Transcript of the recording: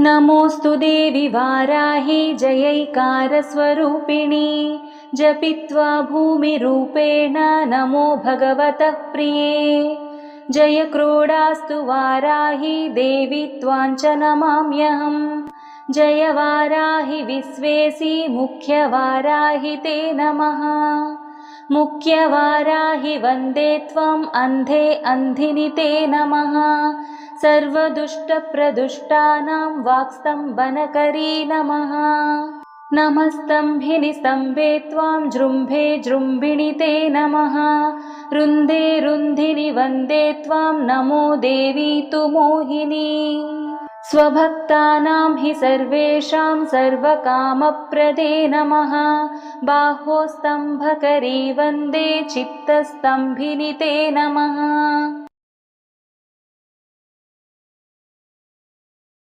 नमोऽस्तु देवि वाराहि जयैकारस्वरूपिणि जपित्वा भूमिरूपेण नमो भगवतः प्रिये। जय क्रोडास्तु वाराहि देवि त्वाञ्च नमाम्यहम्। जय वाराहि विश्वेसि मुख्यवाराहि ते नमः। मुख्यवाराहि वन्दे त्वम् अन्धे अन्धिनि ते नमः। सर्वदुष्टप्रदुष्टानां वाक्स्तम्भनकरी नमः। नमस्तम्भिनि स्तम्भे त्वां जृम्भे जृम्भिणि ते नमः। रुन्धे रुन्धिनि वन्दे त्वां नमो देवी तु मोहिनी। स्वभक्तानां हि सर्वेषां सर्वकामप्रदे नमः। बाहोस्तम्भकरी वन्दे चित्तस्तम्भिनि ते नमः।